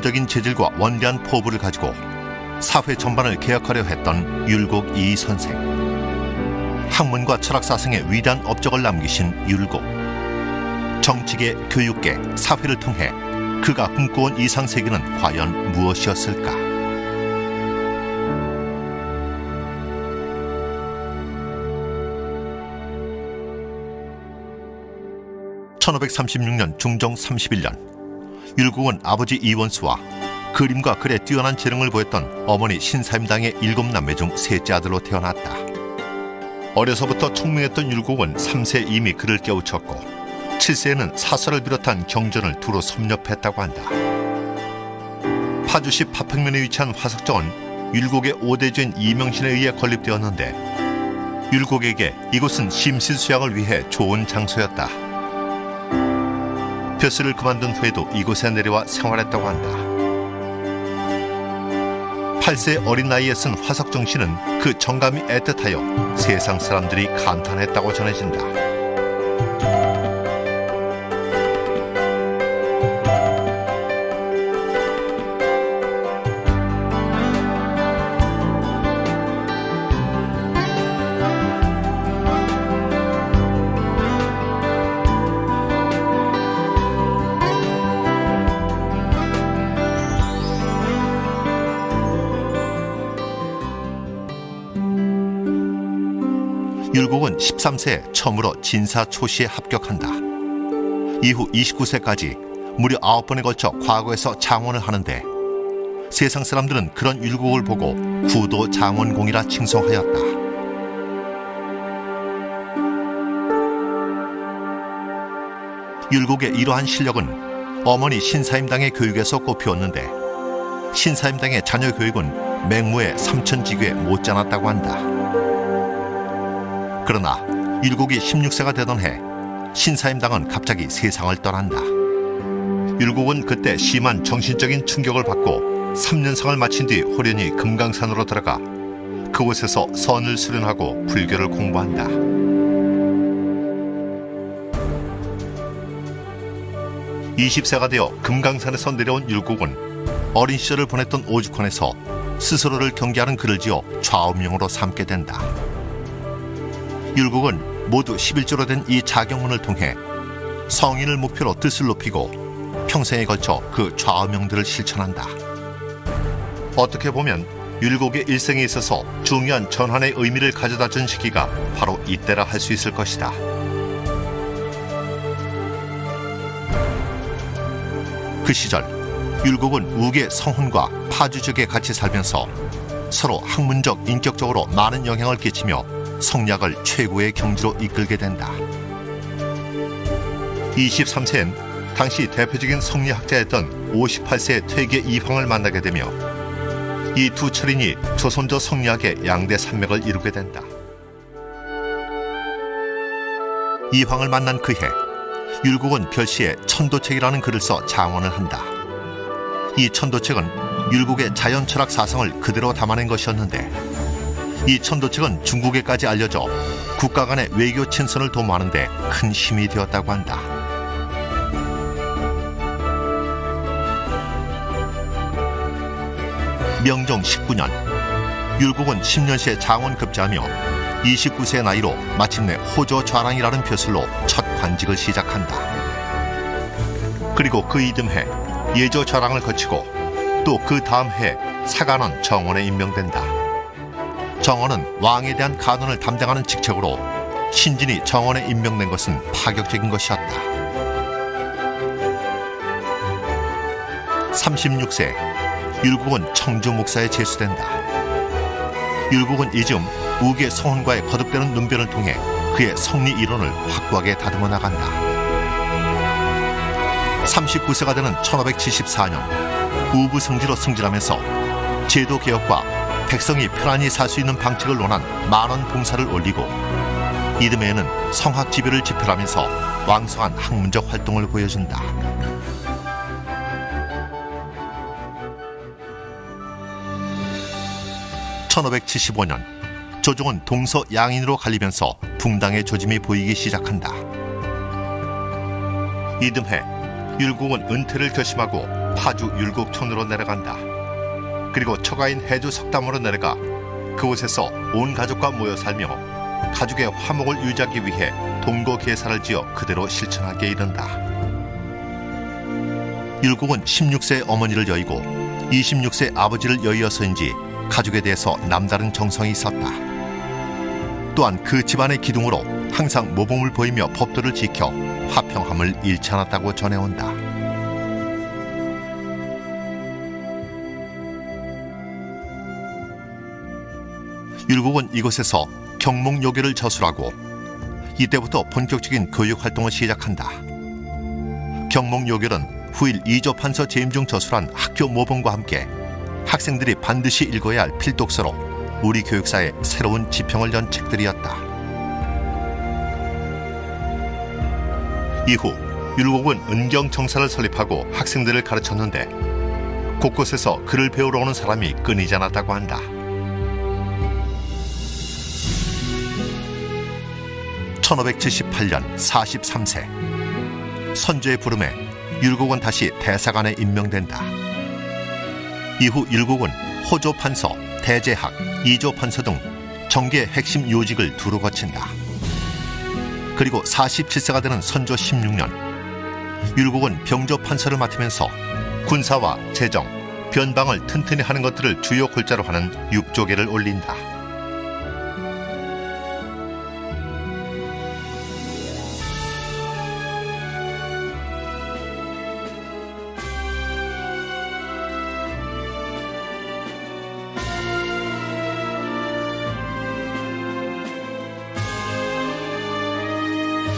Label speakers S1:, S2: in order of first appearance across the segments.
S1: 독보적인 재질과 원대한 포부를 가지고 사회 전반을 개혁하려 했던 율곡 이 선생. 학문과 철학 사상의 위대한 업적을 남기신 율곡. 정치계, 교육계, 사회를 통해 그가 꿈꿔온 이상세계는 과연 무엇이었을까? (1536년) 중종 31년 율곡은 아버지 이원수와 그림과 글에 뛰어난 재능을 보였던 어머니 신사임당의 7남매 중 셋째 아들로 태어났다. 어려서부터 총명했던 율곡은 3세 이미 그를 깨우쳤고 7세에는 사설을 비롯한 경전을 두루 섭렵했다고 한다. 파주시 파평면에 위치한 화석정은 율곡의 5대주인 이명신에 의해 건립되었는데 율곡에게 이곳은 심시수양을 위해 좋은 장소였다. 벼슬을 그만둔 후에도 이곳에 내려와 생활했다고 한다. 8세 어린 나이에 쓴 화석정시는 그 정감이 애틋하여 세상 사람들이 감탄했다고 전해진다. 율곡은 13세에 처음으로 진사초시에 합격한다. 이후 29세까지 무려 9번에 걸쳐 과거에서 장원을 하는데 세상 사람들은 그런 율곡을 보고 구도 장원공이라 칭송하였다. 율곡의 이러한 실력은 어머니 신사임당의 교육에서 꼽히었는데 신사임당의 자녀 교육은 맹무의 삼천지교에 못지않았다고 한다. 그러나 율곡이 16세가 되던 해 신사임당은 갑자기 세상을 떠난다. 율곡은 그때 심한 정신적인 충격을 받고 3년상을 마친 뒤 호련히 금강산으로 들어가 그곳에서 선을 수련하고 불교를 공부한다. (20세가) 되어 금강산에서 내려온 율곡은 어린 시절을 보냈던 오죽헌에서 스스로를 경계하는 글을 지어 좌우명으로 삼게 된다. 율곡은 모두 11조로 된 이 자경문을 통해 성인을 목표로 뜻을 높이고 평생에 걸쳐 그 좌우명들을 실천한다. 어떻게 보면 율곡의 일생에 있어서 중요한 전환의 의미를 가져다 준 시기가 바로 이때라 할 수 있을 것이다. 그 시절 율곡은 우계 성훈과 파주 지역에 같이 살면서 서로 학문적, 인격적으로 많은 영향을 끼치며 성리학을 최고의 경지로 이끌게 된다. 23세엔 당시 대표적인 성리학자였던 58세의 퇴계 이황을 만나게 되며 이 두 철인이 조선조 성리학의 양대 산맥을 이루게 된다. 이황을 만난 그해 율곡은 별시에 천도책이라는 글을 써 장원을 한다. 이 천도책은 율곡의 자연철학 사상을 그대로 담아낸 것이었는데 이 천도책은 중국에까지 알려져 국가 간의 외교 친선을 도모하는 데 큰 힘이 되었다고 한다. 명종 19년 율곡은 10년시에 장원급제하며 29세의 나이로 마침내 호조좌랑이라는 벼슬로 첫 관직을 시작한다. 그리고 그 이듬해 예조좌랑을 거치고 또 그 다음 해 사간원 정원에 임명된다. 정원은 왕에 대한 간언을 담당하는 직책으로 신진이 정원에 임명된 것은 파격적인 것이었다. 36세 율곡은 청주 목사에 제수된다. 율곡은 이즈음 우계 성훈과의 거듭되는 눈변을 통해 그의 성리 이론을 확고하게 다듬어 나간다. 39세가 되는 1574년 우부성지로 승진하면서 제도 개혁과 백성이 편안히 살 수 있는 방책을 논한 만원 봉사를 올리고 이듬해에는 성학 지배를 집필하면서 왕성한 학문적 활동을 보여준다. 1575년 조종은 동서 양인으로 갈리면서 붕당의 조짐이 보이기 시작한다. 이듬해 율곡은 은퇴를 결심하고 파주 율곡촌으로 내려간다. 그리고 처가인 해주 석담으로 내려가 그곳에서 온 가족과 모여 살며 가족의 화목을 유지하기 위해 동거계사를 지어 그대로 실천하게 이른다. 율곡은 16세 어머니를 여의고 26세 아버지를 여의어서인지 가족에 대해서 남다른 정성이 있었다. 또한 그 집안의 기둥으로 항상 모범을 보이며 법도를 지켜 화평함을 잃지 않았다고 전해온다. 율곡은 이곳에서 경몽요괴를 저술하고 이때부터 본격적인 교육활동을 시작한다. 경몽요괴는 후일 이조판서 재임중 저술한 학교 모범과 함께 학생들이 반드시 읽어야 할 필독서로 우리 교육사에 새로운 지평을 연 책들이었다. 이후 율곡은 은경정사를 설립하고 학생들을 가르쳤는데 곳곳에서 글을 배우러 오는 사람이 끊이지 않았다고 한다. 1578년 43세 선조의 부름에 율곡은 다시 대사관에 임명된다. 이후 율곡은 호조판서, 대제학, 이조판서 등 정계의 핵심 요직을 두루 거친다. 그리고 47세가 되는 선조 16년 율곡은 병조판서를 맡으면서 군사와 재정, 변방을 튼튼히 하는 것들을 주요 골자로 하는 육조계를 올린다.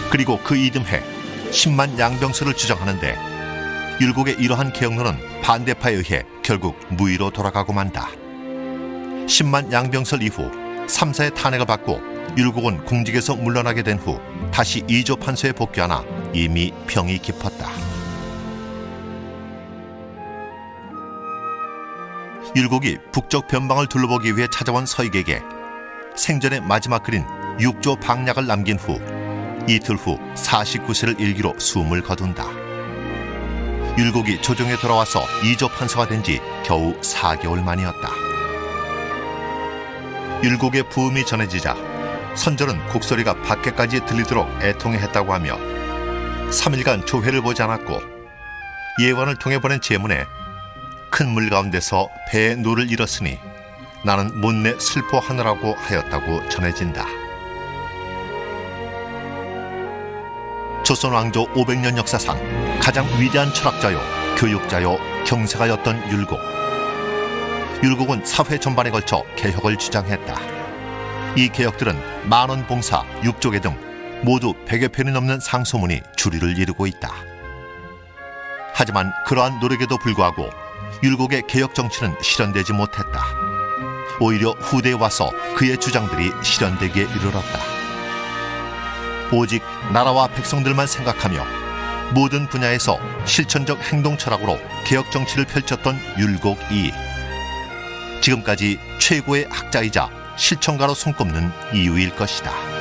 S1: 그리고 그 이듬해 10만 양병설을 주장하는데 율곡의 이러한 개혁론은 반대파에 의해 결국 무위로 돌아가고 만다. 10만 양병설 이후 3사의 탄핵을 받고 율곡은 공직에서 물러나게 된 후 다시 이조판서에 복귀하나 이미 병이 깊었다. 율곡이 북쪽 변방을 둘러보기 위해 찾아온 서익에게 생전의 마지막 글인 육조 방략을 남긴 후 이틀 후 49세를 일기로 숨을 거둔다. 율곡이 조정에 돌아와서 이조판서가 된 지 겨우 4개월 만이었다. 율곡의 부음이 전해지자 선조는 곡소리가 밖에까지 들리도록 애통해했다고 하며 3일간 조회를 보지 않았고 예원을 통해 보낸 제문에 큰 물 가운데서 배의 노를 잃었으니 나는 못내 슬퍼하느라고 하였다고 전해진다. 조선 왕조 500년 역사상 가장 위대한 철학자요, 교육자요, 경세가였던 율곡. 율곡은 사회 전반에 걸쳐 개혁을 주장했다. 이 개혁들은 만원봉사, 육조계 등 모두 100여 편이 넘는 상소문이 주류를 이루고 있다. 하지만 그러한 노력에도 불구하고 율곡의 개혁 정치는 실현되지 못했다. 오히려 후대에 와서 그의 주장들이 실현되기에 이르렀다. 오직 나라와 백성들만 생각하며 모든 분야에서 실천적 행동 철학으로 개혁 정치를 펼쳤던 율곡 이. 지금까지 최고의 학자이자 실천가로 손꼽는 이유일 것이다.